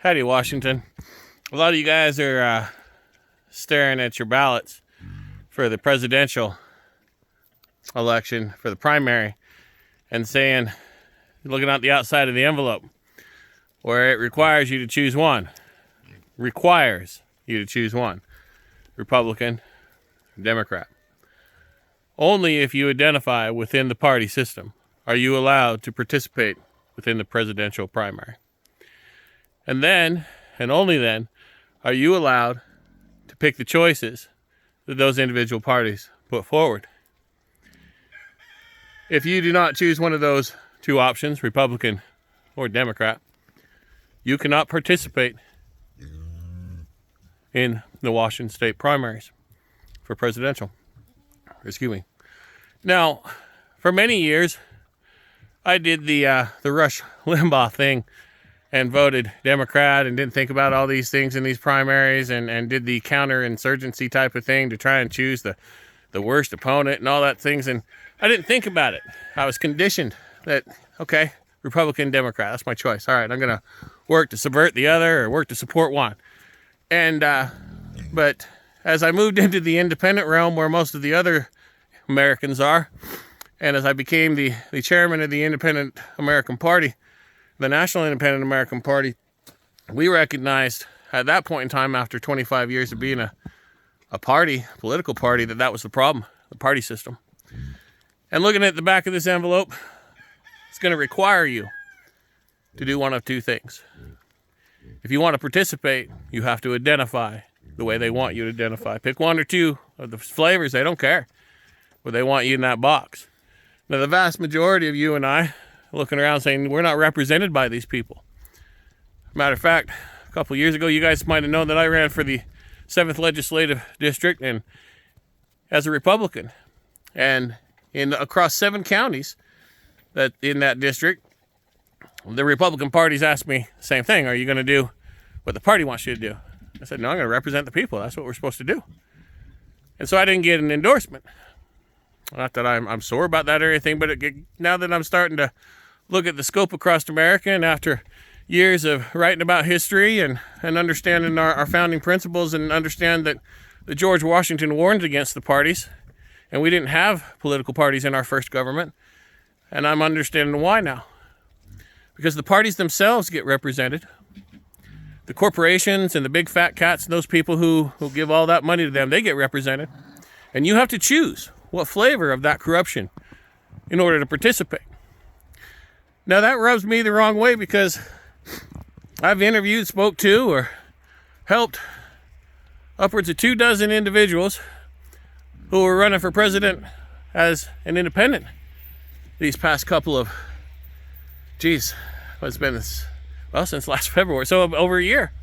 Howdy, Washington. A lot of you guys are staring at your ballots for the presidential election, for the primary, and saying, looking at the outside of the envelope, where it requires you to choose one. Requires you to choose one. Republican, Democrat. Only if you identify within the party system are you allowed to participate within the presidential primary. And then, and only then, are you allowed to pick the choices that those individual parties put forward. If you do not choose one of those two options, Republican or Democrat, you cannot participate in the Washington state primaries for presidential. Excuse me. Now, for many years, I did the Rush Limbaugh thing and voted Democrat and didn't think about all these things in these primaries and did the counterinsurgency type of thing to try and choose the worst opponent and all that things. And I didn't think about it. I was conditioned that, okay, Republican, Democrat, that's my choice. All right, I'm going to work to subvert the other or work to support one. And, but as I moved into the independent realm where most of the other Americans are, and as I became the chairman of the Independent American Party, the National Independent American Party, we recognized at that point in time, after 25 years of being a party, political party, that was the problem, the party system. And looking at the back of this envelope, it's going to require you to do one of two things. If you want to participate, you have to identify the way they want you to identify. Pick one or two of the flavors, they don't care, but they want you in that box. Now, the vast majority of you and I looking around saying we're not represented by these people. Matter of fact, a couple of years ago, you guys might have known that I ran for the 7th Legislative District and as a Republican. And across 7 counties that in that district, the Republican parties asked me the same thing. Are you going to do what the party wants you to do? I said, no, I'm going to represent the people. That's what we're supposed to do. And so I didn't get an endorsement. Not that I'm sore about that or anything, but now that I'm starting to look at the scope across America, and after years of writing about history and understanding our founding principles, and understand that the George Washington warned against the parties, and we didn't have political parties in our first government, and I'm understanding why now. Because the parties themselves get represented. The corporations and the big fat cats, and those people who give all that money to them, they get represented. And you have to choose what flavor of that corruption in order to participate. Now that rubs me the wrong way because I've interviewed, spoke to, or helped upwards of 24 individuals who were running for president as an independent these past couple of, since last February, so over a year.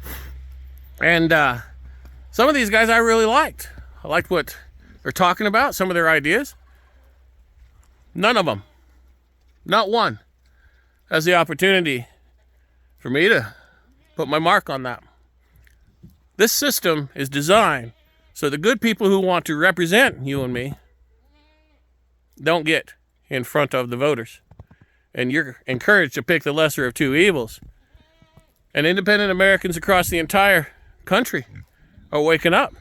And some of these guys I really liked. I liked what they're talking about, some of their ideas. None of them, not one, has the opportunity for me to put my mark on that. This system is designed so the good people who want to represent you and me don't get in front of the voters. And you're encouraged to pick the lesser of two evils. And independent Americans across the entire country are waking up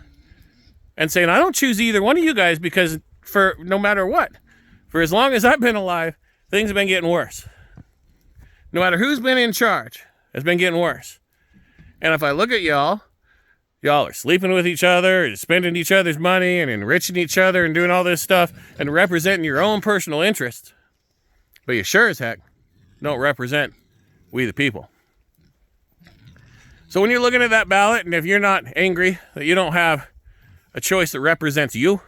and saying, I don't choose either one of you guys because for no matter what, for as long as I've been alive, things have been getting worse. No matter who's been in charge, it's been getting worse. And if I look at y'all are sleeping with each other and spending each other's money and enriching each other and doing all this stuff and representing your own personal interests. But you sure as heck don't represent we the people. So when you're looking at that ballot, and if you're not angry that you don't have a choice that represents you,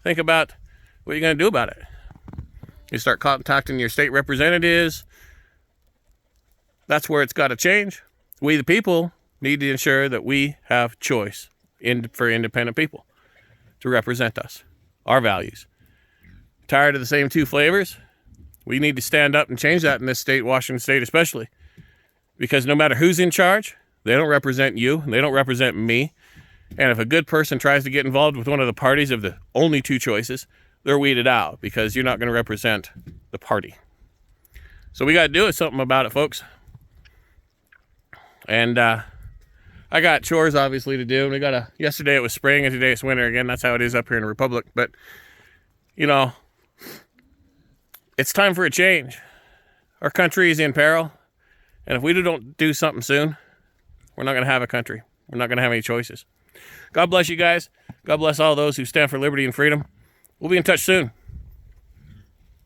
think about what you're going to do about it. You start contacting your state representatives. That's where it's got to change. We the people need to ensure that we have choice for independent people to represent us, our values. Tired of the same two flavors? We need to stand up and change that in this state, Washington state especially. Because no matter who's in charge, they don't represent you, they don't represent me. And if a good person tries to get involved with one of the parties of the only two choices, they're weeded out because you're not going to represent the party. So we got to do something about it, folks. And I got chores obviously to do. Yesterday it was spring and today it's winter again. That's how it is up here in the Republic. But you know, it's time for a change. Our country is in peril, and if we don't do something soon, we're not going to have a country. We're not going to have any choices. God bless you guys. God bless all those who stand for liberty and freedom. We'll be in touch soon.